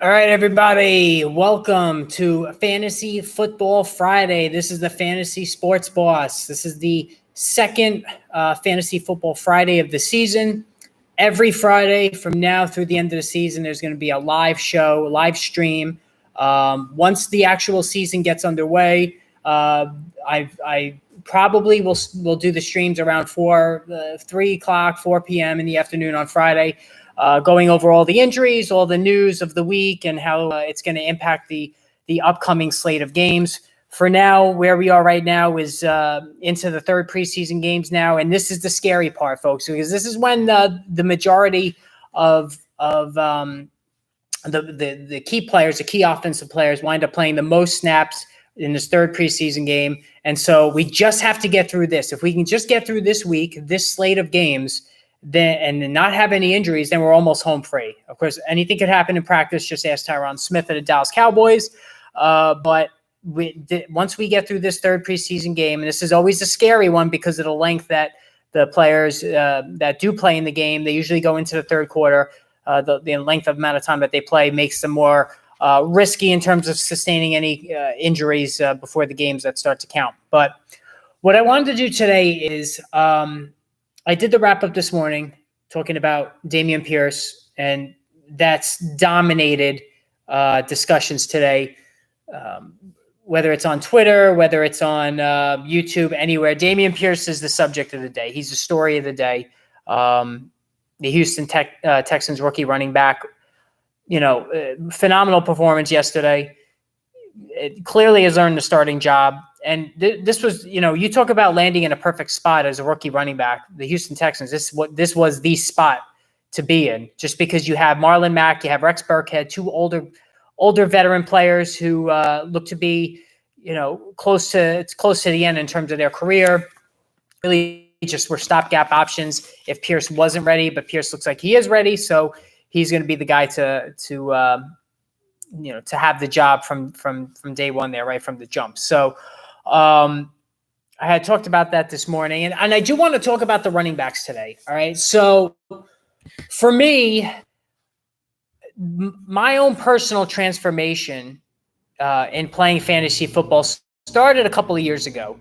All right, everybody. Welcome to Fantasy Football Friday. This is the Fantasy Sports Boss. This is the second Fantasy Football Friday of the season. Every Friday from now through the end of the season, there's going to be a live show, live stream. Once the actual season gets underway, I probably will do the streams around 3 o'clock, 4 p.m. in the afternoon on Friday. Going over all the injuries, all the news of the week, and how it's going to impact the upcoming slate of games. For now, where we are right now is into the third preseason games now, and this is the scary part, folks, because this is when the majority of the key players, the key offensive players, wind up playing the most snaps in this third preseason game. And so we just have to get through this. If we can just get through this week, this slate of games, and not have any injuries, then we're almost home free. Of course, anything could happen in practice. Just ask Tyron Smith of the Dallas Cowboys. But once we get through this third preseason game, and this is always a scary one because of the length that the players that do play in the game, they usually go into the third quarter. The length of amount of time that they play makes them more risky in terms of sustaining any injuries before the games that start to count. But what I wanted to do today is I did the wrap up this morning talking about Damien Pierce, and that's dominated discussions today, whether it's on Twitter, whether it's on YouTube, anywhere. Damien Pierce is the subject of the day. He's the story of the day. The Houston Texans rookie running back, phenomenal performance yesterday. It clearly has earned the starting job. And this was, you talk about landing in a perfect spot as a rookie running back. The Houston Texans, this was the spot to be in, just because you have Marlon Mack, you have Rex Burkhead, two older veteran players who look to be, close to the end in terms of their career. Really, just were stopgap options if Pierce wasn't ready, but Pierce looks like he is ready, so he's going to be the guy to have the job from day one there, right from the jump. So I had talked about that this morning, and I do want to talk about the running backs today. All right. So for me, my own personal transformation in playing fantasy football started a couple of years ago.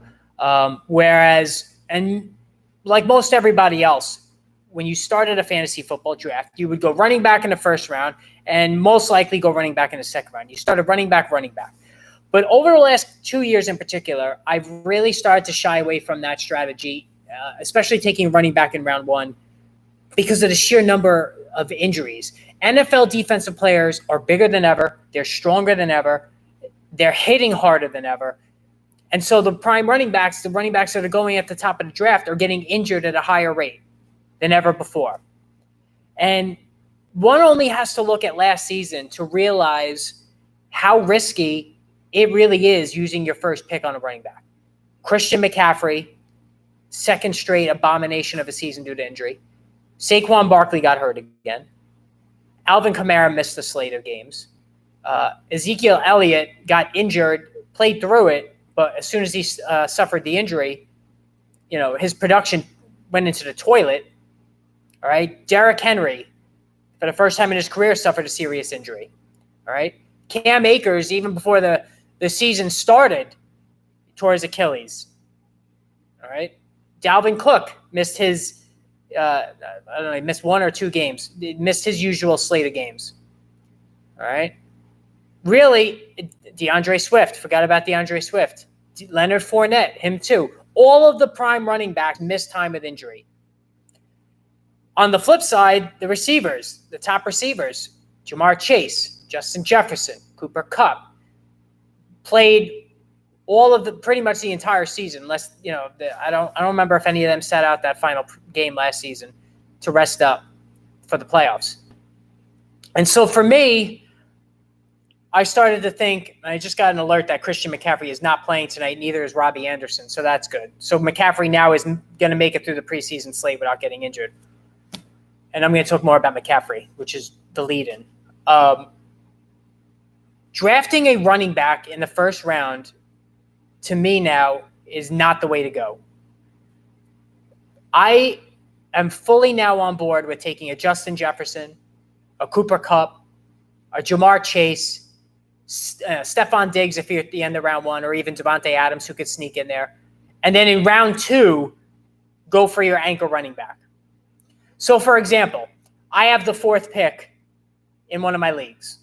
Whereas, and like most everybody else, when you started a fantasy football draft, you would go running back in the first round and most likely go running back in the second round. You started running back. But over the last 2 years in particular, I've really started to shy away from that strategy, especially taking running back in round one, because of the sheer number of injuries. NFL defensive players are bigger than ever. They're stronger than ever. They're hitting harder than ever. And so the prime running backs, the running backs that are going at the top of the draft, are getting injured at a higher rate than ever before. And one only has to look at last season to realize how risky it really is using your first pick on a running back. Christian McCaffrey, second straight abomination of a season due to injury. Saquon Barkley got hurt again. Alvin Kamara missed a slate of games. Ezekiel Elliott got injured, played through it, but as soon as he suffered the injury, his production went into the toilet. All right. Derrick Henry, for the first time in his career, suffered a serious injury. All right. Cam Akers, even before the season started, tore his Achilles. All right. Dalvin Cook missed his, he missed 1 or 2 games. He missed his usual slate of games. All right. Really, DeAndre Swift, forgot about DeAndre Swift. Leonard Fournette, him too. All of the prime running backs missed time with injury. On the flip side, the receivers, the top receivers, Jamar Chase, Justin Jefferson, Cooper Kupp, played all of pretty much the entire season. Unless, I don't remember if any of them sat out that final game last season to rest up for the playoffs. And so for me, I started to think, I just got an alert that Christian McCaffrey is not playing tonight. Neither is Robbie Anderson. So that's good. So McCaffrey now is going to make it through the preseason slate without getting injured. And I'm going to talk more about McCaffrey, which is the lead-in. Drafting a running back in the first round, to me now, is not the way to go. I am fully now on board with taking a Justin Jefferson, a Cooper Kupp, Jamar Chase, Stephon Diggs if you're at the end of round 1, or even Davante Adams who could sneak in there. And then in round 2, go for your anchor running back. So, for example, I have the 4th pick in one of my leagues.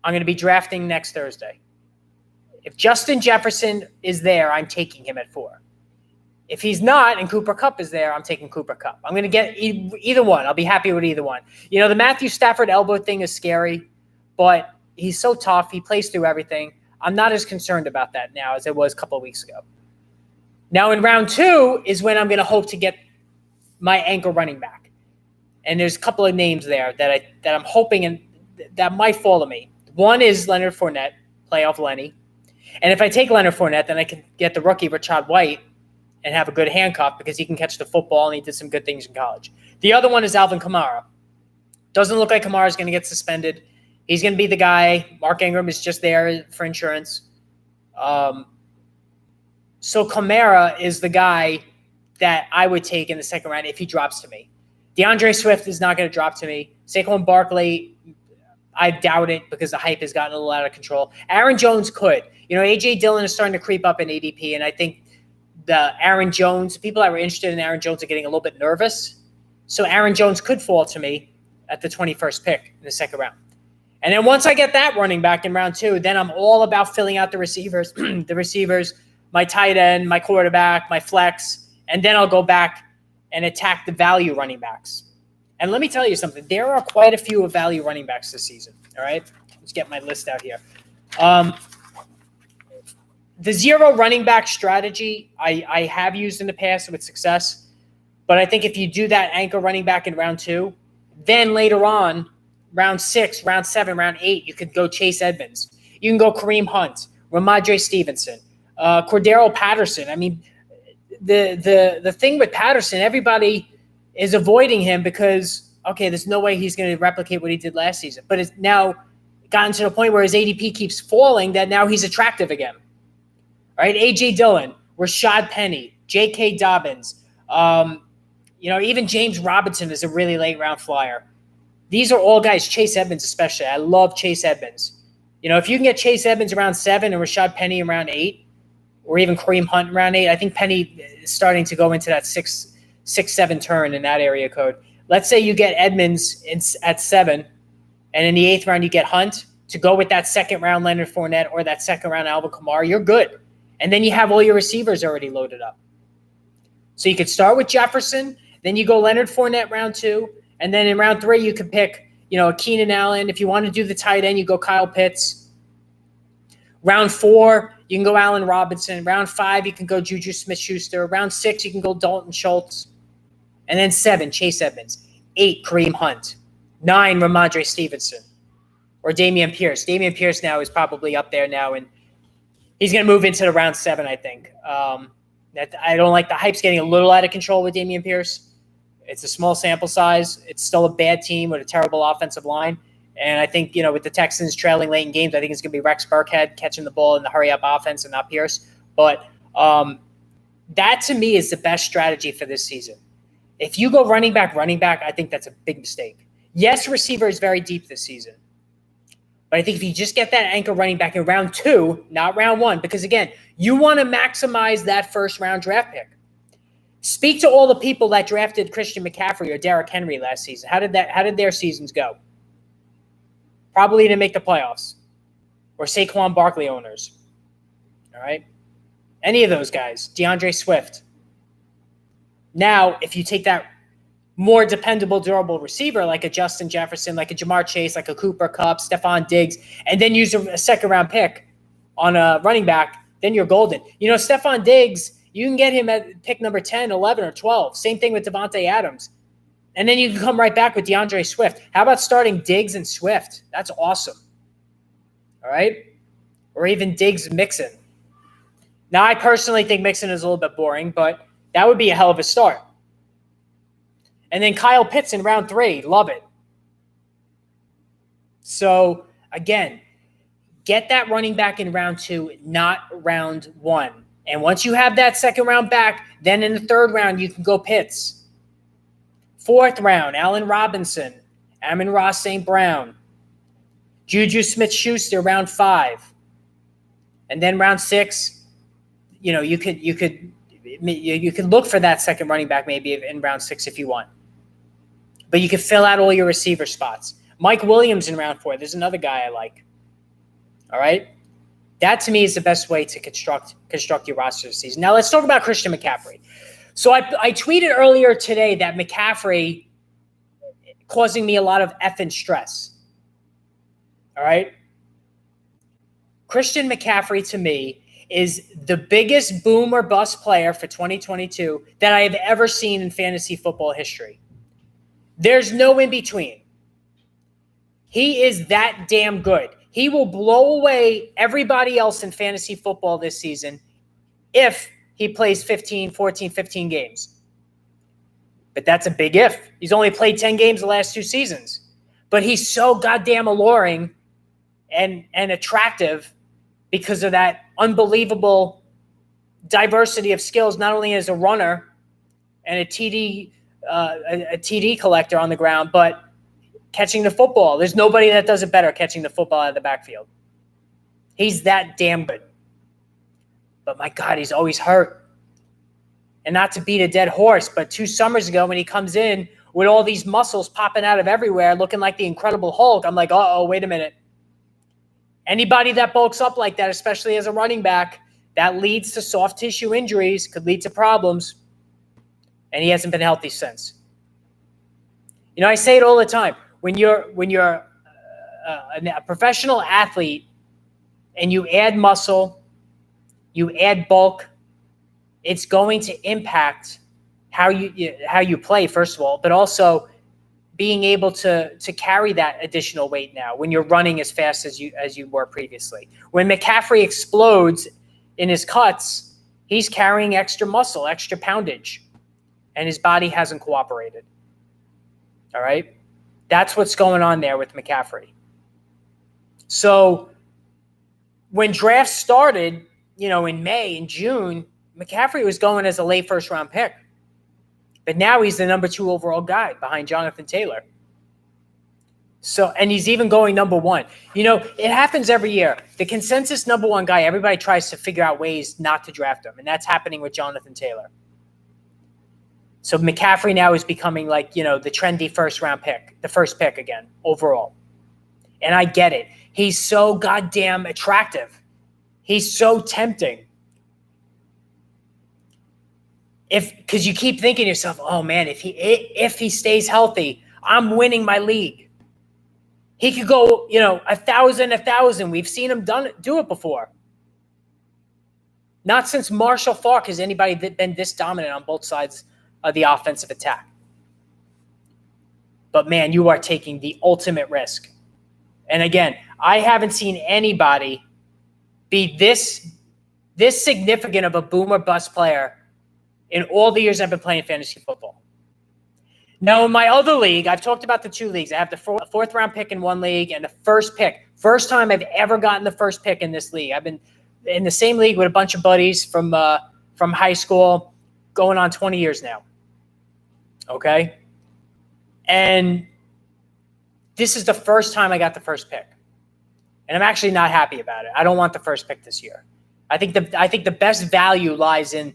I'm going to be drafting next Thursday. If Justin Jefferson is there, I'm taking him at 4. If he's not and Cooper Kupp is there, I'm taking Cooper Kupp. I'm going to get either one. I'll be happy with either one. The Matthew Stafford elbow thing is scary, but he's so tough. He plays through everything. I'm not as concerned about that now as I was a couple of weeks ago. Now in round 2 is when I'm going to hope to get my anchor running back. And there's a couple of names there that I'm hoping and that might fall to me. One is Leonard Fournette, playoff Lenny. And if I take Leonard Fournette, then I can get the rookie Rashad White and have a good handcuff because he can catch the football and he did some good things in college. The other one is Alvin Kamara. Doesn't look like Kamara is going to get suspended. He's going to be the guy. Mark Ingram is just there for insurance. So Kamara is the guy that I would take in the second round if he drops to me. Deandre Swift is not going to drop to me. Saquon Barkley, I doubt it because the hype has gotten a little out of control. Aaron Jones could. A.J. Dillon is starting to creep up in ADP, and I think the Aaron Jones, people that were interested in Aaron Jones are getting a little bit nervous. So Aaron Jones could fall to me at the 21st pick in the second round. And then once I get that running back in round 2, then I'm all about filling out the receivers, my tight end, my quarterback, my flex, and then I'll go back and attack the value running backs. And let me tell you something. There are quite a few value running backs this season. All right? Let's get my list out here. The zero running back strategy I have used in the past with success. But I think if you do that anchor running back in round 2, then later on, round 6, round 7, round 8, you could go Chase Edmonds. You can go Kareem Hunt, Randre Stevenson, Cordero Patterson. I mean, the thing with Patterson, everybody is avoiding him because, okay, there's no way he's going to replicate what he did last season. But it's now gotten to the point where his ADP keeps falling that now he's attractive again. All right, A.J. Dillon, Rashad Penny, J.K. Dobbins, even James Robinson is a really late round flyer. These are all guys, Chase Edmonds especially. I love Chase Edmonds. If you can get Chase Edmonds around 7 and Rashad Penny around 8, or even Kareem Hunt around 8, I think Penny is starting to go into that 6-7 turn in that area code. Let's say you get Edmonds at 7, and in the 8th round you get Hunt to go with that second round Leonard Fournette or that second round Alvin Kamara, you're good. And then you have all your receivers already loaded up. So you could start with Jefferson, then you go Leonard Fournette round 2, and then in round 3 you could pick, Keenan Allen. If you want to do the tight end, you go Kyle Pitts. Round 4, you can go Allen Robinson. Round 5, you can go Juju Smith-Schuster. Round 6, you can go Dalton Schultz. And then 7, Chase Edmonds. 8, Kareem Hunt. 9, Randre Stevenson. Or Damien Pierce. Damien Pierce now is probably up there now, and he's going to move into the round 7, I think. I don't like the hype's getting a little out of control with Damien Pierce. It's a small sample size. It's still a bad team with a terrible offensive line. And I think, with the Texans trailing late in games, I think it's going to be Rex Burkhead catching the ball in the hurry-up offense and not Pierce. But that, to me, is the best strategy for this season. If you go running back, I think that's a big mistake. Yes, receiver is very deep this season. But I think if you just get that anchor running back in round 2, not round 1, because, again, you want to maximize that first-round draft pick. Speak to all the people that drafted Christian McCaffrey or Derrick Henry last season. How did their seasons go? Probably didn't make the playoffs. Or Saquon Barkley owners. All right? Any of those guys. DeAndre Swift. Now, if you take that more dependable, durable receiver like a Justin Jefferson, like a Jamar Chase, like a Cooper Kupp, Stephon Diggs, and then use a second-round pick on a running back, then you're golden. Stephon Diggs, you can get him at pick number 10, 11, or 12. Same thing with Davante Adams. And then you can come right back with DeAndre Swift. How about starting Diggs and Swift? That's awesome. All right? Or even Diggs Mixon. Now, I personally think Mixon is a little bit boring, but that would be a hell of a start. And then Kyle Pitts in round 3. Love it. So, again, get that running back in round 2, not round 1. And once you have that second round back, then in the 3rd round, you can go Pitts. 4th round, Allen Robinson, Amon-Ra St. Brown, Juju Smith-Schuster round 5. And then round 6, you could look for that second running back maybe in round 6 if you want. But you could fill out all your receiver spots. Mike Williams in round 4. There's another guy I like. All right? That, to me, is the best way to construct your roster this season. Now, let's talk about Christian McCaffrey. So I tweeted earlier today that McCaffrey causing me a lot of effing stress. All right? Christian McCaffrey, to me, is the biggest boom or bust player for 2022 that I have ever seen in fantasy football history. There's no in between. He is that damn good. He will blow away everybody else in fantasy football this season if he plays 14, 15 games. But that's a big if. He's only played 10 games the last 2 seasons. But he's so goddamn alluring and attractive because of that unbelievable diversity of skills, not only as a runner and a TD collector on the ground, but catching the football. There's nobody that does it better catching the football out of the backfield. He's that damn good. But my God, he's always hurt. And not to beat a dead horse, but 2 summers ago when he comes in with all these muscles popping out of everywhere, looking like the Incredible Hulk, I'm like, uh-oh, wait a minute. Anybody that bulks up like that, especially as a running back, that leads to soft tissue injuries, could lead to problems. And he hasn't been healthy since. I say it all the time. When you're a professional athlete and you add muscle, you add bulk, it's going to impact how you play, first of all, but also being able to carry that additional weight now when you're running as fast as you were previously. When McCaffrey explodes in his cuts, he's carrying extra muscle, extra poundage, and his body hasn't cooperated. All right? That's what's going on there with McCaffrey. So when drafts started, in May and June, McCaffrey was going as a late first-round pick. But now he's the number 2 overall guy behind Jonathan Taylor. And he's even going number 1. It happens every year. The consensus number 1 guy, everybody tries to figure out ways not to draft him, and that's happening with Jonathan Taylor. So McCaffrey now is becoming the trendy first-round pick, the first pick again, overall. And I get it. He's so goddamn attractive. He's so tempting. Because you keep thinking to yourself, oh man, if he stays healthy, I'm winning my league. He could go, 1,000. We've seen him do it before. Not since Marshall Faulk has anybody been this dominant on both sides of the offensive attack. But man, you are taking the ultimate risk. And again, I haven't seen anybody be this significant of a boom or bust player in all the years I've been playing fantasy football. Now, in my other league, I've talked about the 2 leagues. I have the 4th round pick in one league and the first pick. First time I've ever gotten the first pick in this league. I've been in the same league with a bunch of buddies from high school, going on 20 years now. Okay? And this is the first time I got the first pick. And I'm actually not happy about it. I don't want the first pick this year. I think the best value lies in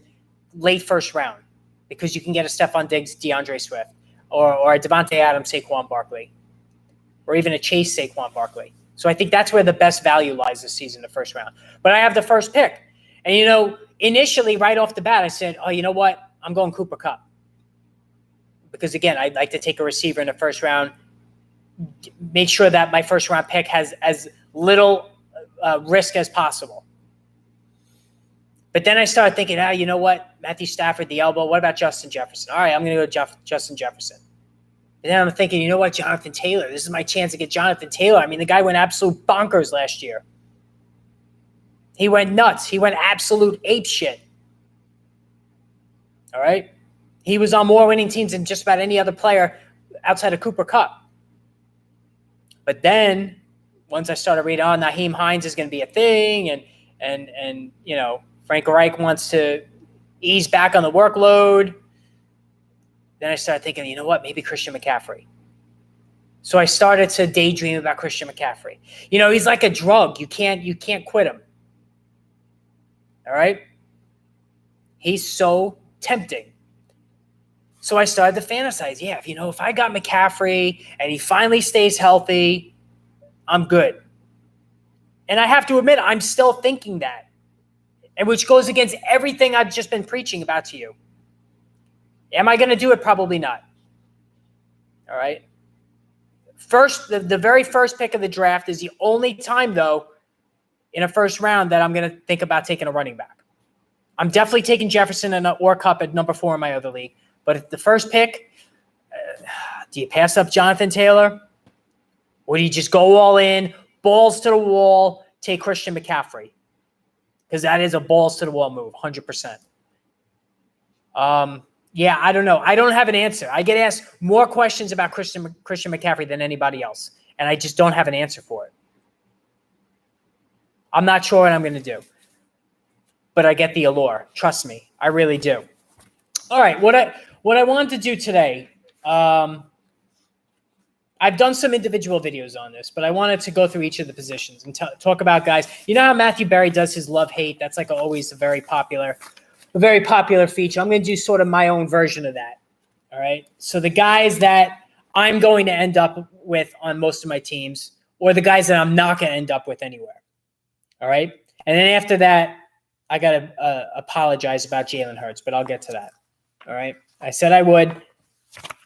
late first round because you can get a Stephon Diggs, DeAndre Swift, or a Devontae Adams, Saquon Barkley, or even a Chase Saquon Barkley. So I think that's where the best value lies this season, the first round. But I have the first pick. And, initially right off the bat, I said, oh, you know what? I'm going Cooper Kupp. Because, again, I'd like to take a receiver in the first round, make sure that my first round pick has as little risk as possible. But then I started thinking, you know what? Matthew Stafford, the elbow. What about Justin Jefferson? All right, I'm going to go Justin Jefferson. And then I'm thinking, you know what? Jonathan Taylor. This is my chance to get Jonathan Taylor. I mean, the guy went absolute bonkers last year. He went nuts. He went absolute ape shit. All right? He was on more winning teams than just about any other player outside of Cooper Kupp. But then once I started reading, Nyheim Hines is going to be a thing, and Frank Reich wants to ease back on the workload. Then I started thinking, you know what, maybe Christian McCaffrey. So I started to daydream about Christian McCaffrey. He's like a drug. You can't quit him. All right? He's so tempting. So I started to fantasize. Yeah, if I got McCaffrey and he finally stays healthy, I'm good. And I have to admit, I'm still thinking that. And which goes against everything I've just been preaching about to you. Am I going to do it? Probably not. All right? First, the very first pick of the draft is the only time, though, in a first round that I'm going to think about taking a running back. I'm definitely taking Jefferson or Kupp at number 4 in my other league. But at the first pick, do you pass up Jonathan Taylor? Or do you just go all in, balls to the wall, take Christian McCaffrey? Because that is a balls to the wall move, 100%. Yeah, I don't know. I don't have an answer. I get asked more questions about Christian McCaffrey than anybody else, and I just don't have an answer for it. I'm not sure what I'm going to do, but I get the allure. Trust me, I really do. All right, what I wanted to do today, I've done some individual videos on this, but I wanted to go through each of the positions and talk about guys. You know how Matthew Berry does his love-hate? That's like always a very popular feature. I'm going to do sort of my own version of that. All right. So the guys that I'm going to end up with on most of my teams, or the guys that I'm not going to end up with anywhere. All right. And then after that, I got to apologize about Jalen Hurts, but I'll get to that. All right. I said I would,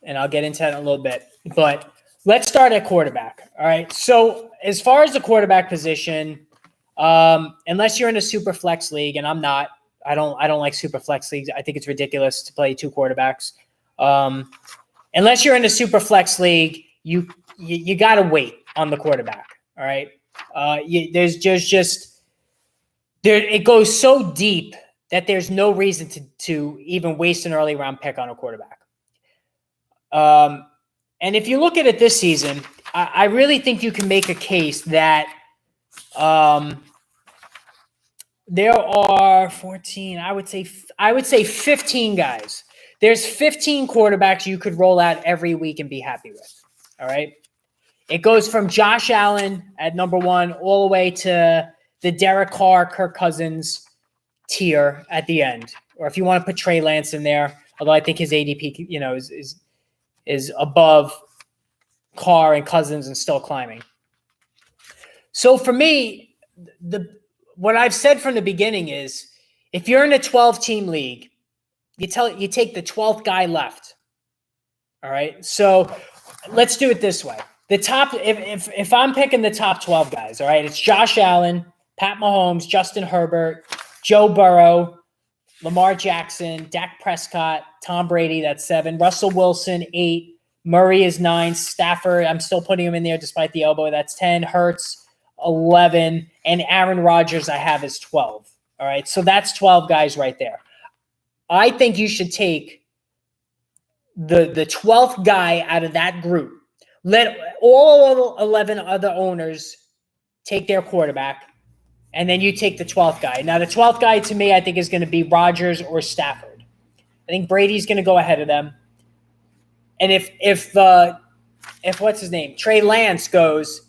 and I'll get into that in a little bit. But let's start at quarterback. All right. So as far as the quarterback position, unless you're in a super flex league, and I'm not, I don't like super flex leagues. I think it's ridiculous to play 2 quarterbacks. Unless you're in a super flex league, you got to wait on the quarterback. All right. It goes so deep that there's no reason to even waste an early round pick on a quarterback. And if you look at it this season, I really think you can make a case that there are 14, I would say 15 guys. There's 15 quarterbacks you could roll out every week and be happy with. All right. It goes from Josh Allen at number 1 all the way to the Derek Carr, Kirk Cousins tier at the end. Or if you want to put Trey Lance in there, although I think his ADP, is above Carr and Cousins and still climbing. So for me, what I've said from the beginning is, if you're in a 12-team league, you take the 12th guy left. All right. So let's do it this way. The top, if I'm picking the top 12 guys, all right, it's Josh Allen, Pat Mahomes, Justin Herbert, Joe Burrow, Lamar Jackson, Dak Prescott, Tom Brady, that's 7, Russell Wilson, 8, Murray is 9, Stafford, I'm still putting him in there despite the elbow, that's 10, Hurts, 11, and Aaron Rodgers I have is 12. All right, so that's 12 guys right there. I think you should take the 12th guy out of that group. Let all 11 other owners take their quarterback, and then you take the 12th guy. Now, the 12th guy to me, I think, is going to be Rodgers or Stafford. I think Brady's going to go ahead of them. And if what's his name, Trey Lance goes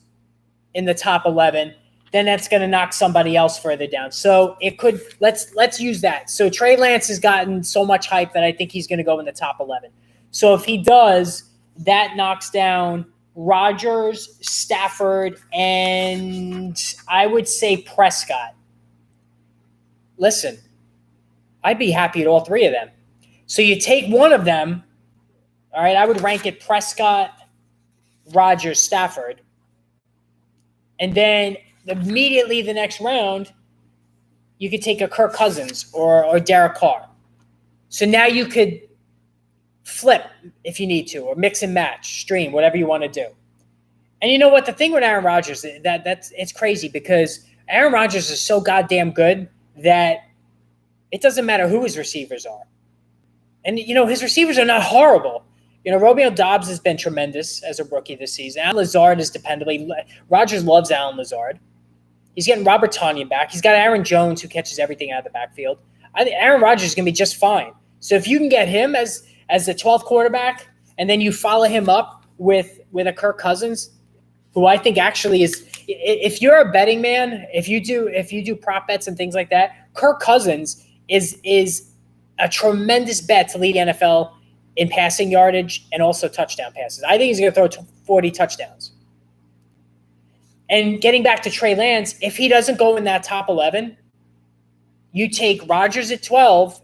in the top 11, then that's going to knock somebody else further down. So it could let's use that. So Trey Lance has gotten so much hype that I think he's going to go in the top 11. So if he does, that knocks down Rodgers, Stafford, and I would say Prescott. Listen, I'd be happy at all 3 of them. So you take one of them. All right, I would rank it Prescott, Rodgers, Stafford. And then immediately the next round, you could take a Kirk Cousins or Derek Carr. So now you could flip if you need to, or mix and match, stream, whatever you want to do. And you know what? The thing with Aaron Rodgers, it's crazy because Aaron Rodgers is so goddamn good that it doesn't matter who his receivers are. And, his receivers are not horrible. Romeo Dobbs has been tremendous as a rookie this season. Alan Lazard is dependably. Rodgers loves Alan Lazard. He's getting Robert Tonyan back. He's got Aaron Jones, who catches everything out of the backfield. I think Aaron Rodgers is going to be just fine. So if you can get him as the 12th quarterback, and then you follow him up with a Kirk Cousins, who I think actually is, if you're a betting man, if you do prop bets and things like that, Kirk Cousins is a tremendous bet to lead the NFL in passing yardage and also touchdown passes. I think he's going to throw 40 touchdowns. And getting back to Trey Lance, if he doesn't go in that top 11, you take Rodgers at 12,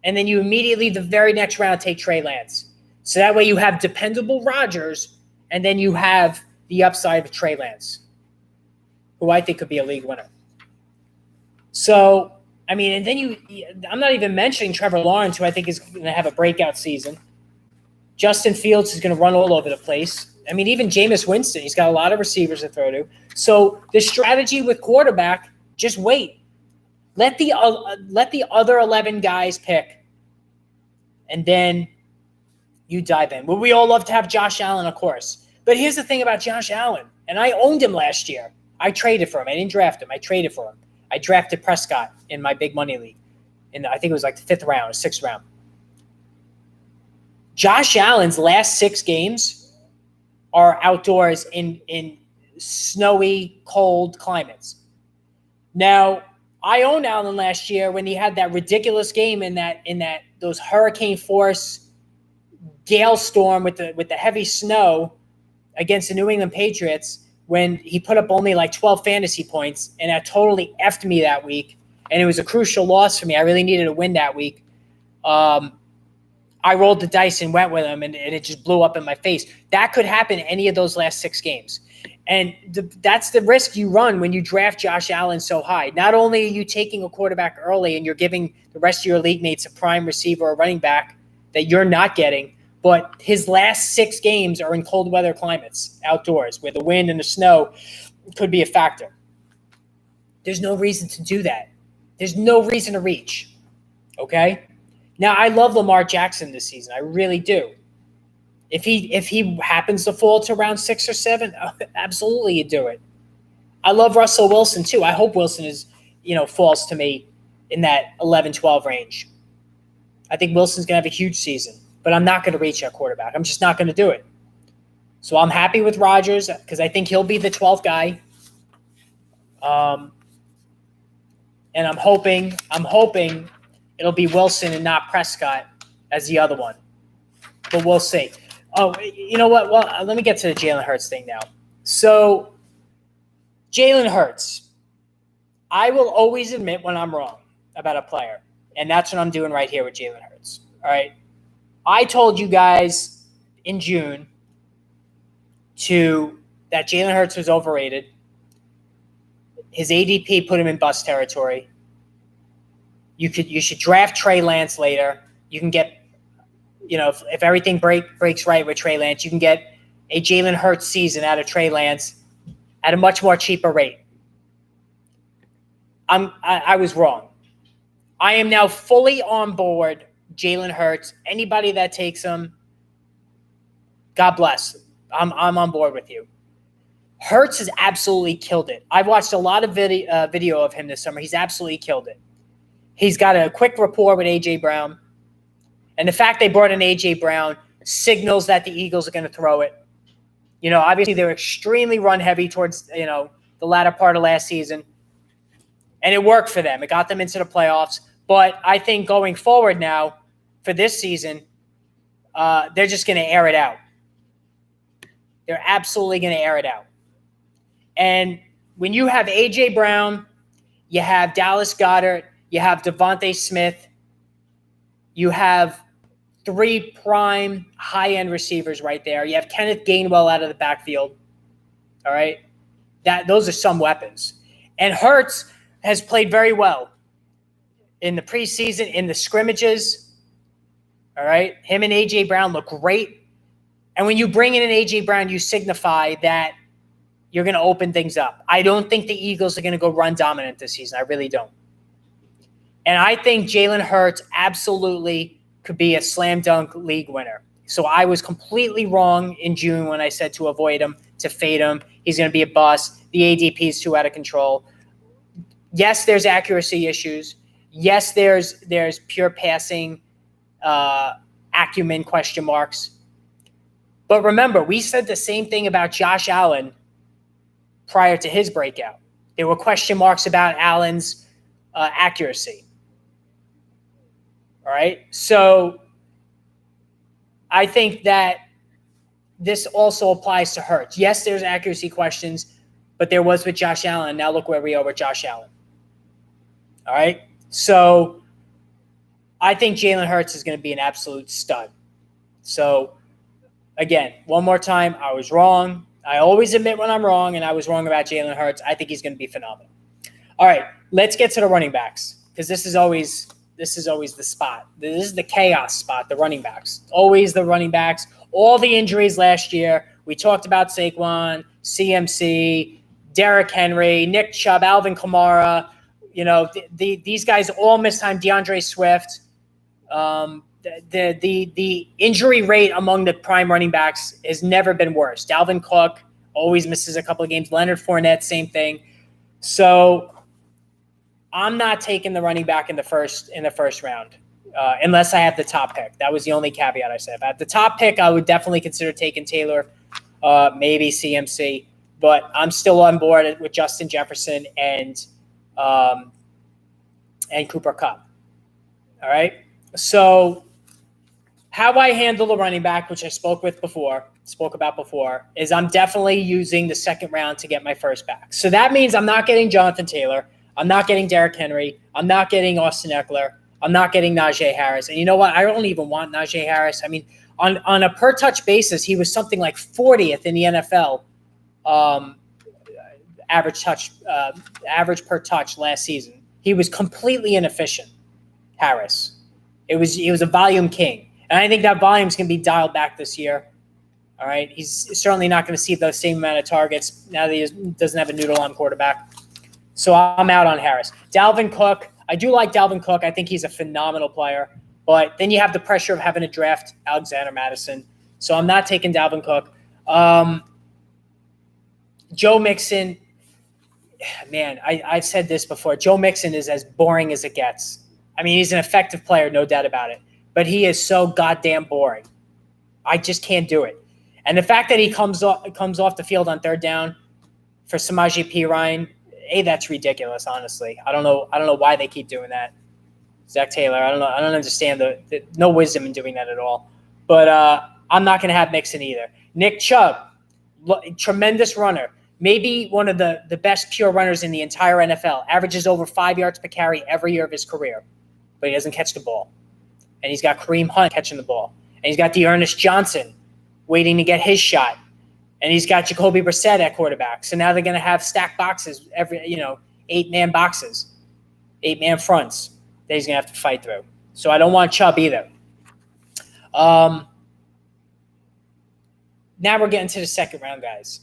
and then you immediately, the very next round, take Trey Lance. So that way you have dependable Rodgers, and then you have the upside of Trey Lance, who I think could be a league winner. So, I mean, and then I'm not even mentioning Trevor Lawrence, who I think is going to have a breakout season. Justin Fields is going to run all over the place. I mean, even Jameis Winston, he's got a lot of receivers to throw to. So the strategy with quarterback, just wait. Let the other 11 guys pick, and then you dive in. Well, we all love to have Josh Allen, of course. But here's the thing about Josh Allen, and I owned him last year. I traded for him. I didn't draft him. I traded for him. I drafted Prescott in my big money league. I think it was like the 5th round or 6th round. Josh Allen's last 6 games are outdoors in snowy, cold climates. Now, I owned Allen last year when he had that ridiculous game in those hurricane force gale storm with the heavy snow against the New England Patriots, when he put up only like 12 fantasy points, and that totally effed me that week. And it was a crucial loss for me. I really needed a win that week. I rolled the dice and went with him, and it just blew up in my face. That could happen any of those last 6 games. And that's the risk you run when you draft Josh Allen so high. Not only are you taking a quarterback early and you're giving the rest of your league mates a prime receiver or running back that you're not getting, but his last 6 games are in cold weather climates, outdoors, where the wind and the snow could be a factor. There's no reason to do that. There's no reason to reach, okay? Now, I love Lamar Jackson this season. I really do. If he happens to fall to round 6 or 7, absolutely you do it. I love Russell Wilson too. I hope Wilson falls to me in that 11-12 range. I think Wilson's going to have a huge season, but I'm not going to reach that quarterback. I'm just not going to do it. So I'm happy with Rodgers because I think he'll be the 12th guy. And I'm hoping it'll be Wilson and not Prescott as the other one. But we'll see. Oh, you know what? Well, let me get to the Jalen Hurts thing now. So, Jalen Hurts. I will always admit when I'm wrong about a player. And that's what I'm doing right here with Jalen Hurts. All right? I told you guys in June that Jalen Hurts was overrated. His ADP put him in bust territory. You should draft Trey Lance later. You can get, if everything breaks right with Trey Lance, you can get a Jalen Hurts season out of Trey Lance at a much more cheaper rate. I was wrong. I am now fully on board Jalen Hurts. Anybody that takes him, God bless. I'm on board with you. Hurts has absolutely killed it. I've watched a lot of video of him this summer. He's absolutely killed it. He's got a quick rapport with A.J. Brown. And the fact they brought in A.J. Brown signals that the Eagles are going to throw it. Obviously they were extremely run-heavy towards, the latter part of last season. And it worked for them. It got them into the playoffs. But I think going forward now for this season, they're just going to air it out. They're absolutely going to air it out. And when you have A.J. Brown, you have Dallas Goedert, you have Devontae Smith, you have 3 prime high-end receivers right there. You have Kenneth Gainwell out of the backfield. All right? Those are some weapons. And Hurts has played very well in the preseason, in the scrimmages. All right? Him and A.J. Brown look great. And when you bring in an A.J. Brown, you signify that you're going to open things up. I don't think the Eagles are going to go run dominant this season. I really don't. And I think Jalen Hurts absolutely could be a slam dunk league winner. So I was completely wrong in June when I said to avoid him, to fade him. He's going to be a bust. The ADP is too out of control. Yes, there's accuracy issues. Yes, there's pure passing acumen question marks. But remember, we said the same thing about Josh Allen prior to his breakout. There were question marks about Allen's accuracy. All right. So I think that this also applies to Hurts. Yes, there's accuracy questions, but there was with Josh Allen. Now look where we are with Josh Allen. All right. So I think Jalen Hurts is going to be an absolute stud. So again, one more time, I was wrong. I always admit when I'm wrong, and I was wrong about Jalen Hurts. I think he's going to be phenomenal. All right, let's get to the running backs, because this is always the spot. This is the chaos spot, the running backs. Always the running backs. All the injuries last year. We talked about Saquon, CMC, Derrick Henry, Nick Chubb, Alvin Kamara. You know, these guys all missed time. Deandre Swift. The injury rate among the prime running backs has never been worse. Dalvin Cook always misses a couple of games. Leonard Fournette, same thing. So I'm not taking the running back in the first round unless I have the top pick. That was the only caveat I said. If I had the top pick, I would definitely consider taking Taylor, maybe CMC. But I'm still on board with Justin Jefferson and Cooper Kupp. All right. So how I handle the running back, which I spoke about before, is I'm definitely using the second round to get my first back. So that means I'm not getting Jonathan Taylor. I'm not getting Derrick Henry. I'm not getting Austin Eckler. I'm not getting Najee Harris. And you know what? I don't even want Najee Harris. I mean, on a per touch basis, he was something like 40th in the NFL average per touch last season. He was completely inefficient, Harris. He was a volume king. And I think that volume's going to be dialed back this year. All right. He's certainly not going to see the same amount of targets now that he doesn't have a noodle-on quarterback. So I'm out on Harris. Dalvin Cook. I do like Dalvin Cook. I think he's a phenomenal player. But then you have the pressure of having to draft Alexander Mattison. So I'm not taking Dalvin Cook. Joe Mixon. Man, I've said this before. Joe Mixon is as boring as it gets. I mean, he's an effective player, no doubt about it. But he is so goddamn boring. I just can't do it. And the fact that he comes off the field on third down for Samaje Perine, that's ridiculous, honestly. I don't know why they keep doing that. Zach Taylor, I don't understand the no wisdom in doing that at all. But I'm not going to have Mixon either. Nick Chubb, tremendous runner. Maybe one of the best pure runners in the entire NFL. Averages over 5 yards per carry every year of his career. But he doesn't catch the ball. And he's got Kareem Hunt catching the ball. And he's got Dearness Johnson waiting to get his shot. And he's got Jacoby Brissett at quarterback. So now they're going to have stacked boxes, 8-man boxes, 8-man fronts that he's going to have to fight through. So I don't want Chubb either. Now we're getting to the second round, guys.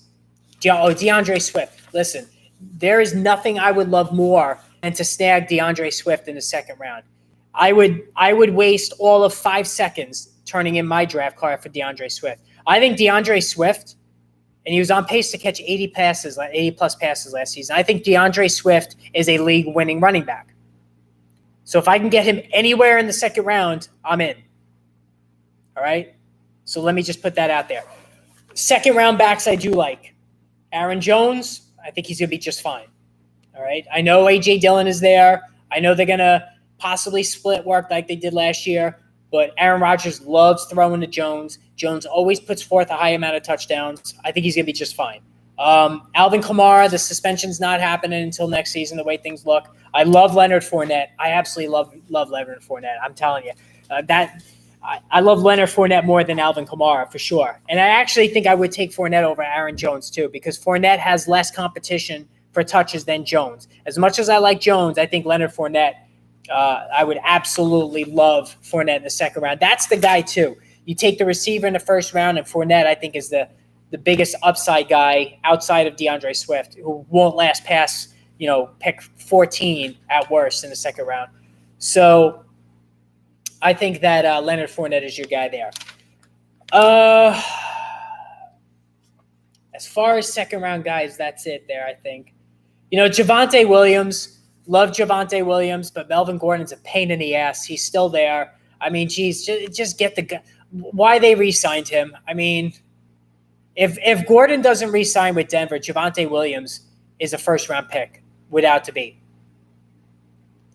Deandre Swift. Listen, there is nothing I would love more than to snag Deandre Swift in the second round. I would waste all of 5 seconds turning in my draft card for Deandre Swift. I think Deandre Swift, and he was on pace to catch 80-plus passes last season. I think Deandre Swift is a league-winning running back. So if I can get him anywhere in the second round, I'm in. All right? So let me just put that out there. Second round backs I do like. Aaron Jones, I think he's going to be just fine. All right? I know A.J. Dillon is there. I know they're going to possibly split work like they did last year, but Aaron Rodgers loves throwing to Jones. Jones always puts forth a high amount of touchdowns. I think he's going to be just fine. Alvin Kamara, the suspension's not happening until next season, the way things look. I love Leonard Fournette. I absolutely love Leonard Fournette. I'm telling you. I love Leonard Fournette more than Alvin Kamara, for sure. And I actually think I would take Fournette over Aaron Jones, too, because Fournette has less competition for touches than Jones. As much as I like Jones, I think Leonard Fournette, I would absolutely love Fournette in the second round. That's the guy, too. You take the receiver in the first round, and Fournette, I think, is the biggest upside guy outside of DeAndre Swift, who won't last past, pick 14 at worst in the second round. So I think that Leonard Fournette is your guy there. As far as second round guys, that's it there, I think. Javonte Williams. Love Javonte Williams, but Melvin Gordon's a pain in the ass. He's still there. I mean, geez, just get the guy. Why they re-signed him? I mean, If Gordon doesn't re-sign with Denver, Javonte Williams is a first-round pick without debate.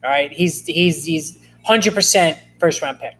All right, he's 100% first-round pick.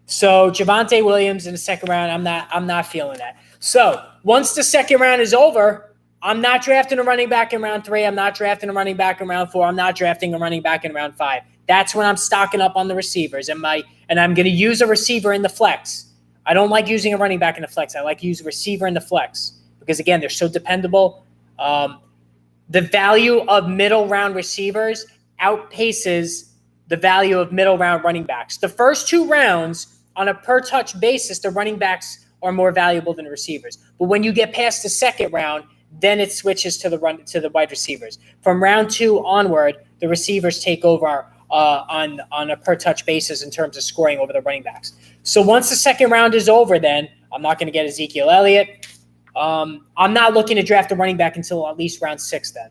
So Javonte Williams in the second round, I'm not feeling that. So once the second round is over, I'm not drafting a running back in round 3. I'm not drafting a running back in round 4. I'm not drafting a running back in round 5. That's when I'm stocking up on the receivers and I'm going to use a receiver in the flex. I don't like using a running back in the flex. I like to use a receiver in the flex because, again, they're so dependable. The value of middle round receivers outpaces the value of middle round running backs. The first 2 rounds, on a per touch basis, the running backs are more valuable than the receivers. But when you get past the second round, then it switches to the wide receivers. From round 2 onward, the receivers take over on a per touch basis in terms of scoring over the running backs. So once the second round is over, then I'm not going to get Ezekiel Elliott. I'm not looking to draft a running back until at least round 6 then.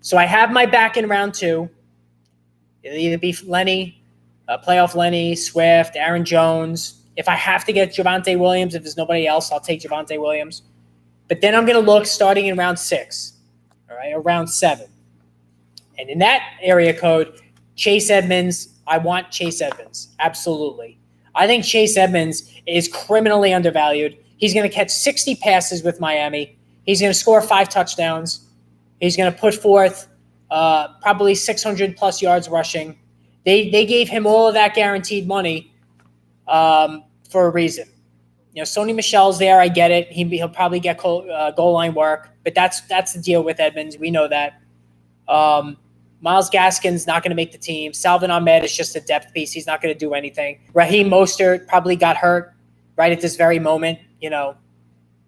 So I have my back in round 2. It'll either be Lenny, playoff Lenny, Swift, Aaron Jones. If I have to get Javonte Williams, if there's nobody else, I'll take Javonte Williams. But then I'm going to look starting in round 6, all right, or round 7. And in that area code, Chase Edmonds, I want Chase Edmonds, absolutely. I think Chase Edmonds is criminally undervalued. He's going to catch 60 passes with Miami. He's going to score 5 touchdowns. He's going to put forth probably 600-plus yards rushing. They gave him all of that guaranteed money for a reason. You know, Sony Michel's there. I get it. He'll probably get goal line work, but that's the deal with Edmonds. We know that. Myles Gaskin's not going to make the team. Salvin Ahmed is just a depth piece. He's not going to do anything. Raheem Mostert probably got hurt right at this very moment, you know,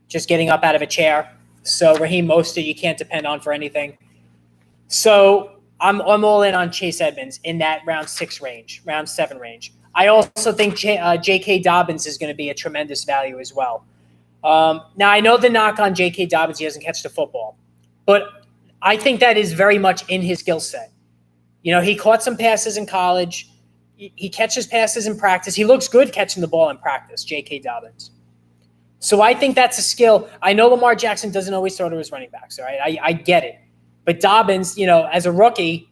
just getting up out of a chair. So Raheem Mostert you can't depend on for anything. So I'm all in on Chase Edmonds in that round 6 range, round 7 range. I also think J.K. Dobbins is going to be a tremendous value as well. Now, I know the knock on J.K. Dobbins, he doesn't catch the football. But I think that is very much in his skill set. You know, he caught some passes in college. He catches passes in practice. He looks good catching the ball in practice, J.K. Dobbins. So I think that's a skill. I know Lamar Jackson doesn't always throw to his running backs, all right? I get it. But Dobbins, you know, as a rookie,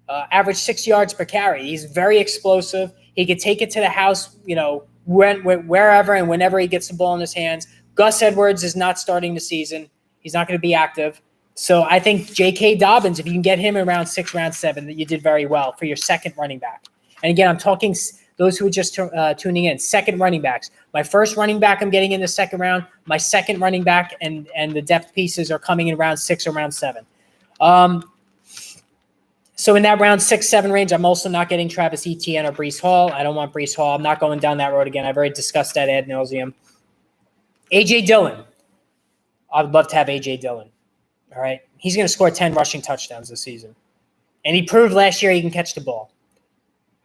averaged 6 yards per carry. He's very explosive. He could take it to the house, you know, wherever and whenever he gets the ball in his hands. Gus Edwards is not starting the season. He's not going to be active. So I think J.K. Dobbins, if you can get him in round 6, round 7, that you did very well for your second running back. And again, I'm talking those who are just tuning in, second running backs. My first running back I'm getting in the second round. My second running back and the depth pieces are coming in round 6 or round 7. So in that round 6, 7 range, I'm also not getting Travis Etienne or Breece Hall. I don't want Breece Hall. I'm not going down that road again. I've already discussed that ad nauseum. A.J. Dillon. I would love to have A.J. Dillon. All right. He's going to score 10 rushing touchdowns this season. And he proved last year he can catch the ball.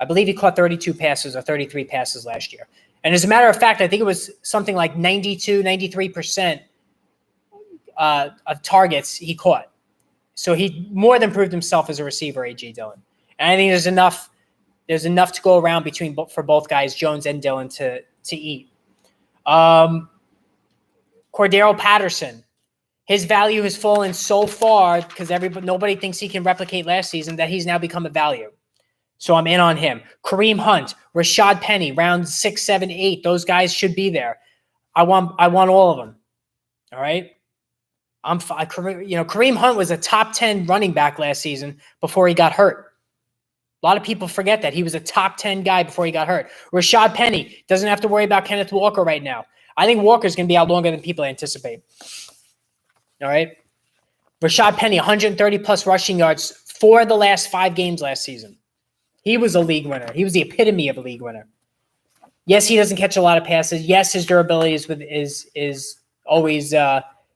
I believe he caught 32 passes or 33 passes last year. And as a matter of fact, I think it was something like 92, 93% of targets he caught. So he more than proved himself as a receiver, A.J. Dillon. And I think there's enough to go around for both guys, Jones and Dillon, to eat. Cordero Patterson. His value has fallen so far because nobody thinks he can replicate last season that he's now become a value. So I'm in on him. Kareem Hunt, Rashad Penny, round 6, 7, 8. Those guys should be there. I want all of them. All right. Kareem Hunt was a top 10 running back last season before he got hurt. A lot of people forget that he was a top 10 guy before he got hurt. Rashad Penny doesn't have to worry about Kenneth Walker right now. I think Walker's going to be out longer than people anticipate. All right. Rashad Penny, 130-plus rushing yards for the last 5 games last season. He was a league winner. He was the epitome of a league winner. Yes, he doesn't catch a lot of passes. Yes, his durability is always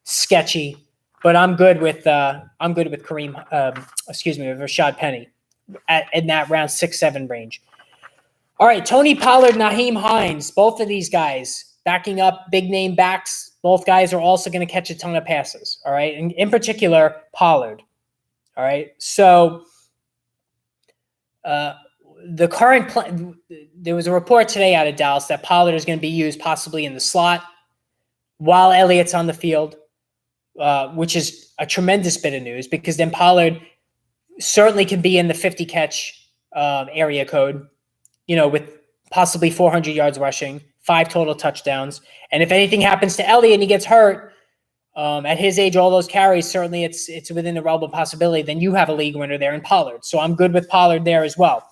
sketchy. But I'm good with Kareem. With Rashad Penny in that round 6, 7 range. All right, Tony Pollard, Nyheim Hines, both of these guys backing up big name backs. Both guys are also going to catch a ton of passes, all right? And in particular, Pollard, all right? So the current plan, there was a report today out of Dallas that Pollard is going to be used possibly in the slot while Elliott's on the field, which is a tremendous bit of news because then Pollard certainly can be in the 50 catch area code, with possibly 400 yards rushing, 5 total touchdowns. And if anything happens to Elliott and he gets hurt, at his age, all those carries, certainly it's within the realm of possibility. Then you have a league winner there in Pollard. So I'm good with Pollard there as well.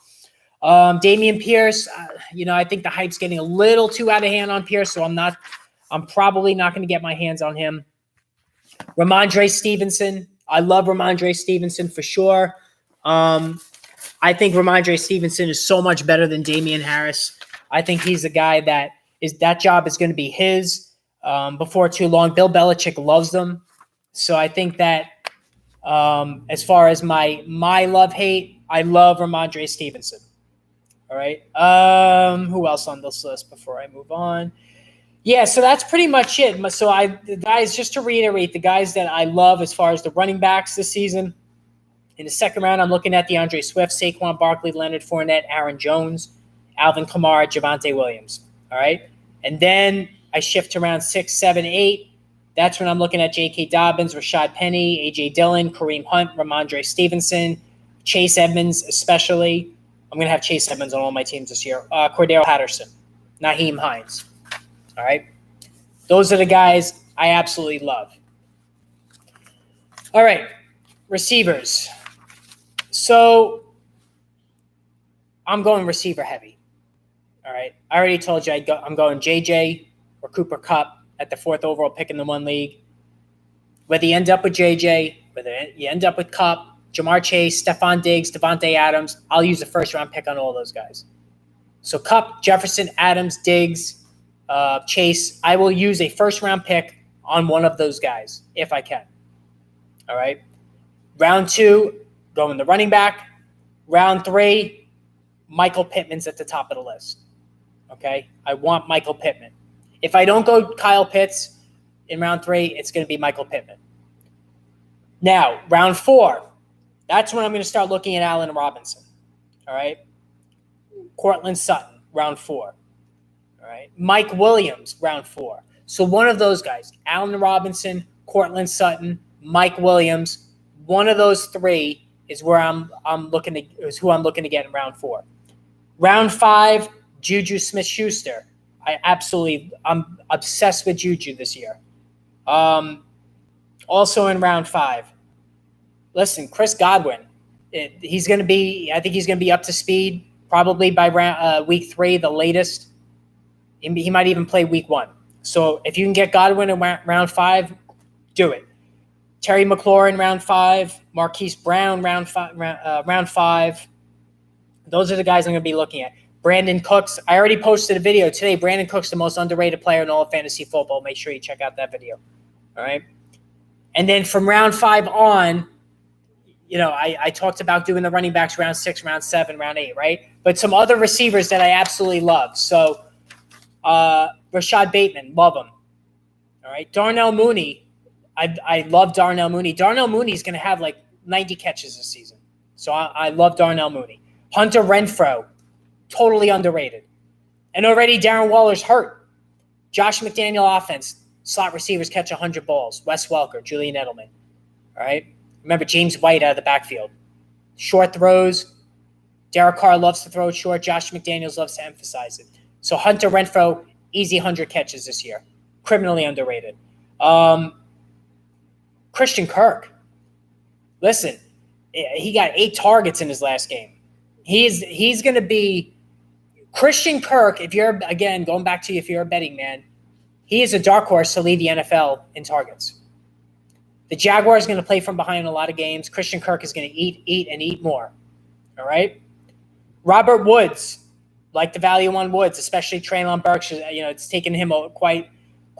Damien Pierce, I think the hype's getting a little too out of hand on Pierce, so I'm probably not going to get my hands on him. Randre Stevenson, I love Randre Stevenson for sure. I think Randre Stevenson is so much better than Damian Harris. I think he's a guy that job is going to be his before too long. Bill Belichick loves them. So I think that as far as my love-hate, I love Randre Stevenson. All right. Who else on this list before I move on? Yeah, so that's pretty much it. So the guys, just to reiterate, the guys that I love as far as the running backs this season, in the second round, I'm looking at DeAndre Swift, Saquon Barkley, Leonard Fournette, Aaron Jones, Alvin Kamara, Javonte Williams. All right. And then I shift to round 6, 7, 8. That's when I'm looking at J.K. Dobbins, Rashad Penny, A.J. Dillon, Kareem Hunt, Rhamondre Stevenson, Chase Edmonds especially. I'm going to have Chase Edmonds on all my teams this year. Cordero Patterson, Naheem Hines. All right. Those are the guys I absolutely love. All right. Receivers. So I'm going receiver heavy. All right. I already told you I'm going JJ or Cooper Kupp at the 4th overall pick in the one league. Whether you end up with JJ, whether you end up with Kupp, Jamar Chase, Stephon Diggs, Devontae Adams, I'll use a first-round pick on all those guys. So Kupp, Jefferson, Adams, Diggs, Chase, I will use a first-round pick on one of those guys if I can. All right. Round 2, going the running back. Round 3, Michael Pittman's at the top of the list. Okay. I want Michael Pittman. If I don't go Kyle Pitts in round 3, it's going to be Michael Pittman. Now, round 4, that's when I'm going to start looking at Allen Robinson. All right. Cortland Sutton, round 4. All right. Mike Williams, round 4. So one of those guys, Allen Robinson, Cortland Sutton, Mike Williams, one of those 3 is where I'm looking to get in round 4. Round 5, Juju Smith-Schuster. I'm obsessed with Juju this year. Also in round 5. Listen, Chris Godwin. I think he's going to be up to speed probably by week 3, the latest. He might even play week 1. So if you can get Godwin in round 5, do it. Terry McLaurin, round 5. Marquise Brown, round 5. Those are the guys I'm going to be looking at. Brandon Cooks. I already posted a video today. Brandon Cooks, the most underrated player in all of fantasy football. Make sure you check out that video. All right. And then from round 5 on, I talked about doing the running backs round 6, round 7, round 8, right? But some other receivers that I absolutely love. So Rashad Bateman, love him. All right. Darnell Mooney. I love Darnell Mooney. Darnell Mooney is going to have like 90 catches this season. So I love Darnell Mooney. Hunter Renfrow, totally underrated. And already Darren Waller's hurt. Josh McDaniel offense, slot receivers catch 100 balls. Wes Welker, Julian Edelman. All right. Remember James White out of the backfield. Short throws. Derek Carr loves to throw it short. Josh McDaniels loves to emphasize it. So Hunter Renfrow, easy 100 catches this year. Criminally underrated. Christian Kirk. Listen, he got 8 targets in his last game. He's going to be Christian Kirk. If you're going back to if you're a betting man, he is a dark horse to lead the NFL in targets. The Jaguars are going to play from behind in a lot of games. Christian Kirk is going to eat, and eat more. All right. Robert Woods, like the value on Woods, especially Treylon Burks. It's taken him quite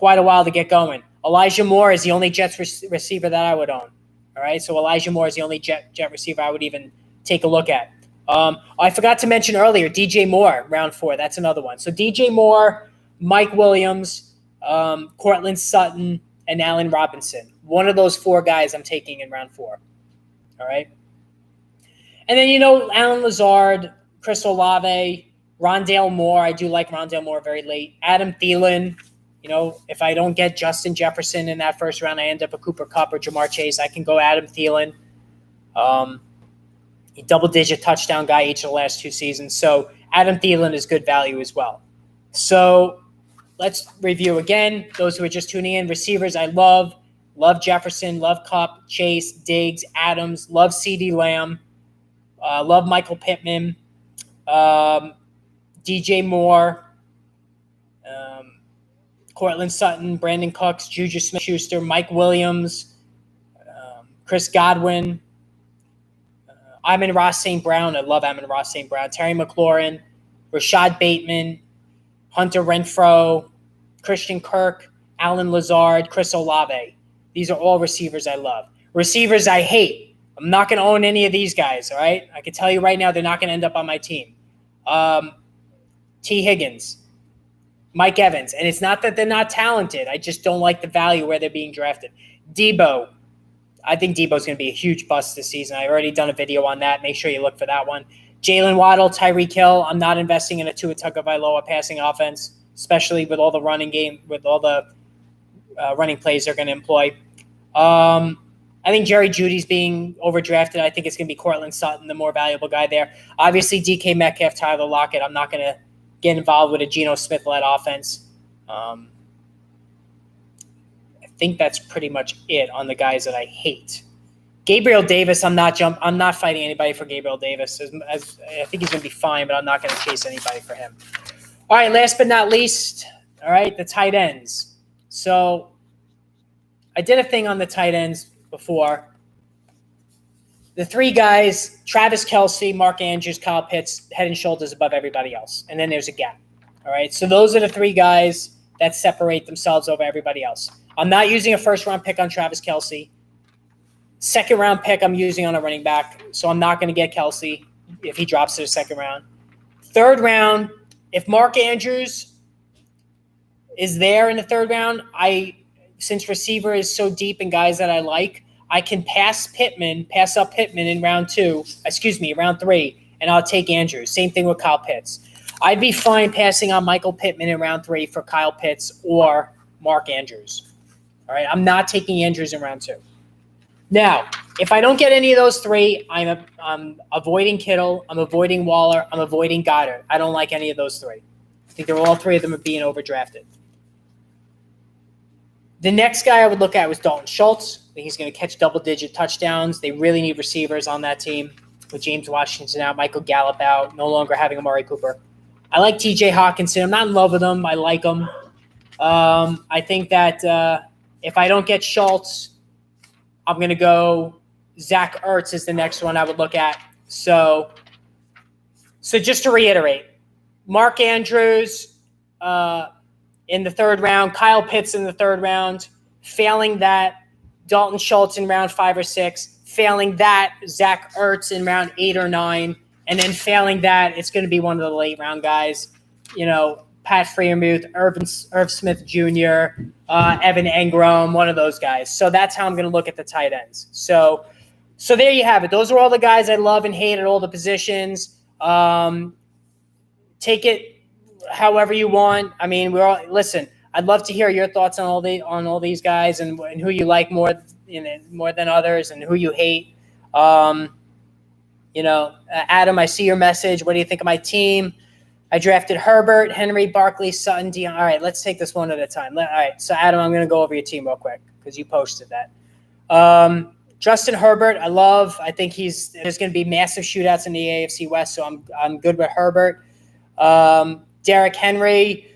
a while to get going. Elijah Moore is the only Jets receiver that I would own. All right, so Elijah Moore is the only Jet receiver I would even take a look at. I forgot to mention earlier, DJ Moore, round 4. That's another one. So DJ Moore, Mike Williams, Cortland Sutton, and Allen Robinson. One of those 4 guys I'm taking in round 4. All right. And then, Alan Lazard, Chris Olave, Rondale Moore. I do like Rondale Moore very late. Adam Thielen. if I don't get Justin Jefferson in that first round, I end up a Cooper Kupp or Jamar Chase. I can go Adam Thielen. A double-digit touchdown guy each of the last 2 seasons. So Adam Thielen is good value as well. So let's review again. Those who are just tuning in, receivers I love. Love Jefferson, love Kupp, Chase, Diggs, Adams, love CeeDee Lamb, love Michael Pittman, DJ Moore, Cortland Sutton, Brandon Cooks, Juju Smith-Schuster, Mike Williams, Chris Godwin, Amon-Ra St. Brown. I love Amon-Ra St. Brown. Terry McLaurin, Rashad Bateman, Hunter Renfrow, Christian Kirk, Alan Lazard, Chris Olave. These are all receivers I love. Receivers I hate. I'm not going to own any of these guys, all right? I can tell you right now they're not going to end up on my team. T. Higgins, Mike Evans. And it's not that they're not talented. I just don't like the value where they're being drafted. Debo. I think Debo's going to be a huge bust this season. I've already done a video on that. Make sure you look for that one. Jalen Waddle, Tyreek Hill. I'm not investing in a Tua Tagovailoa passing offense, especially with all the running game, with all the running plays they're going to employ. I think Jerry Jeudy's being overdrafted. I think it's going to be Cortland Sutton, the more valuable guy there. Obviously, DK Metcalf, Tyler Lockett. I'm not going to get involved with a Geno Smith-led offense. I think that's pretty much it on the guys that I hate. Gabriel Davis, I'm not fighting anybody for Gabriel Davis. I think he's going to be fine, but I'm not going to chase anybody for him. All right, last but not least, all right, the tight ends. So I did a thing on the tight ends before. The 3 guys, Travis Kelce, Mark Andrews, Kyle Pitts, head and shoulders above everybody else. And then there's a gap. All right, so those are the 3 guys that separate themselves over everybody else. I'm not using a first-round pick on Travis Kelce. Second-round pick I'm using on a running back, so I'm not going to get Kelce if he drops to the second round. Third round, if Mark Andrews is there in the third round, since receiver is so deep in guys that I like, I can pass up Pittman in round 3, and I'll take Andrews. Same thing with Kyle Pitts. I'd be fine passing on Michael Pittman in round 3 for Kyle Pitts or Mark Andrews. All right, I'm not taking Andrews in round 2. Now, if I don't get any of those 3, I'm avoiding Kittle, I'm avoiding Waller, I'm avoiding Goddard. I don't like any of those 3. I think all 3 of them are being overdrafted. The next guy I would look at was Dalton Schultz. I think he's going to catch double-digit touchdowns. They really need receivers on that team with James Washington out, Michael Gallup out, no longer having Amari Cooper. I like TJ Hawkinson. I'm not in love with him. I like him. I think that if I don't get Schultz, I'm going to go Zach Ertz is the next one I would look at. So just to reiterate, Mark Andrews in the third round, Kyle Pitts in the third round, failing that, Dalton Schultz in round 5 or 6, failing that, Zach Ertz in round 8 or 9, and then failing that, it's going to be one of the late round guys, Pat Freiermuth, Irv Smith Jr., Evan Engram, one of those guys. So that's how I'm going to look at the tight ends. So there you have it. Those are all the guys I love and hate at all the positions. Take it however you want. I mean, listen. I'd love to hear your thoughts on all these guys and who you like more than others and who you hate. Adam, I see your message. What do you think of my team? I drafted Herbert, Henry, Barkley, Sutton, Dion. All right, let's take this one at a time. All right, so Adam, I'm going to go over your team real quick because you posted that. Justin Herbert, I love. I think there's going to be massive shootouts in the AFC West, so I'm good with Herbert. Derrick Henry,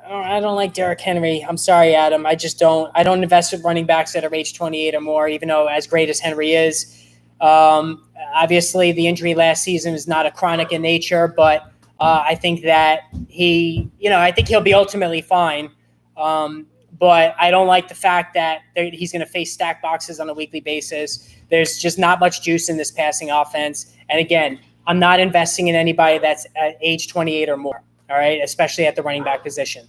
I don't like Derrick Henry. I'm sorry, Adam. I just don't. I don't invest with running backs that are age 28 or more, even though as great as Henry is. Obviously, the injury last season is not a chronic in nature, but I think that I think he'll be ultimately fine. But I don't like the fact that he's going to face stack boxes on a weekly basis. There's just not much juice in this passing offense. And again, I'm not investing in anybody that's at age 28 or more, all right, especially at the running back position.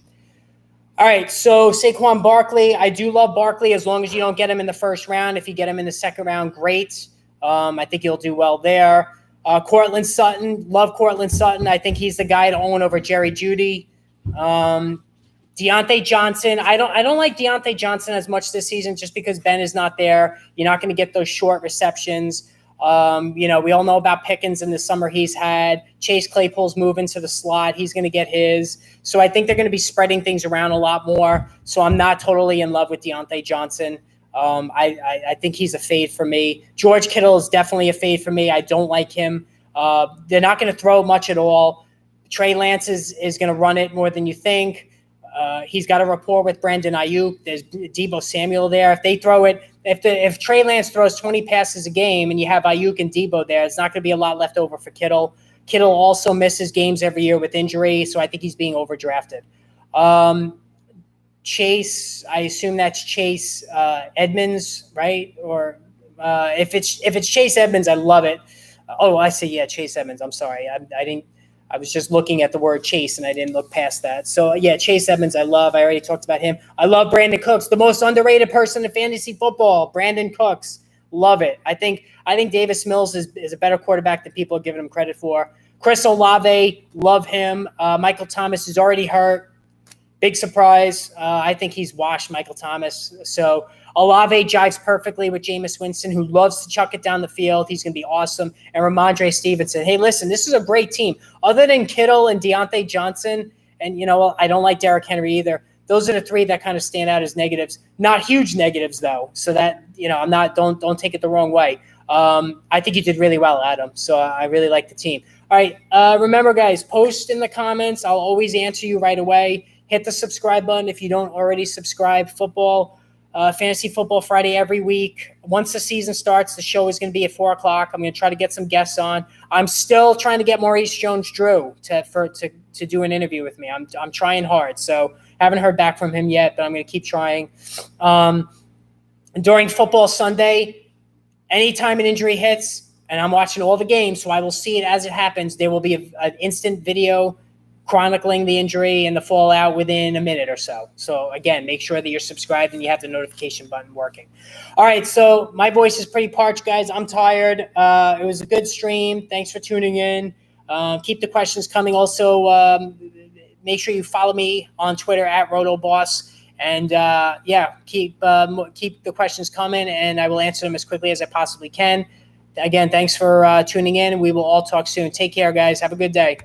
All right, so Saquon Barkley, I do love Barkley as long as you don't get him in the first round. If you get him in the second round, great. I think he'll do well there. Cortland Sutton, love Cortland Sutton. I think he's the guy to own over Jerry Jeudy. Deontay Johnson. I don't like Deontay Johnson as much this season just because Ben is not there. You're not going to get those short receptions. We all know about Pickens in the summer he's had. Chase Claypool's moving to the slot. He's going to get his. So I think they're going to be spreading things around a lot more. So I'm not totally in love with Deontay Johnson. I think he's a fade for me. George Kittle is definitely a fade for me. I don't like him. They're not going to throw much at all. Trey Lance is going to run it more than you think. He's got a rapport with Brandon Ayuk. There's Deebo Samuel there. If they throw it, if Trey Lance throws 20 passes a game and you have Ayuk and Deebo there, it's not going to be a lot left over for Kittle. Kittle also misses games every year with injury, so I think he's being overdrafted. Chase, I assume that's Chase Edmonds, right? Or if it's Chase Edmonds, I love it. I see. Yeah, Chase Edmonds. I'm sorry, I didn't. I was just looking at the word Chase, and I didn't look past that. So, yeah, Chase Edmonds, I love. I already talked about him. I love Brandon Cooks, the most underrated person in fantasy football. Brandon Cooks, love it. I think Davis Mills is a better quarterback than people are giving him credit for. Chris Olave, love him. Michael Thomas is already hurt. Big surprise. I think he's washed, Michael Thomas. So Olave jives perfectly with Jameis Winston, who loves to chuck it down the field. He's going to be awesome. And Randre Stevenson. Hey, listen, this is a great team. Other than Kittle and Deontay Johnson, and, I don't like Derrick Henry either. Those are the three that kind of stand out as negatives. Not huge negatives, though. So that, I'm not, don't take it the wrong way. I think you did really well, Adam. So I really like the team. All right. Remember, guys, post in the comments. I'll always answer you right away. Hit the subscribe button if you don't already subscribe. Fantasy Football Friday every week. Once the season starts, the show is going to be at 4 o'clock. I'm going to try to get some guests on. I'm still trying to get Maurice Jones-Drew to do an interview with me. I'm trying hard. So haven't heard back from him yet, but I'm going to keep trying. During Football Sunday, anytime an injury hits, and I'm watching all the games, so I will see it as it happens, there will be an instant video chronicling the injury and the fallout within a minute or so. So, again, make sure that you're subscribed and you have the notification button working. All right, so my voice is pretty parched, guys. I'm tired. It was a good stream. Thanks for tuning in. Keep the questions coming. Also, make sure you follow me on Twitter at RotoBoss. And, keep the questions coming, and I will answer them as quickly as I possibly can. Again, thanks for tuning in. We will all talk soon. Take care, guys. Have a good day.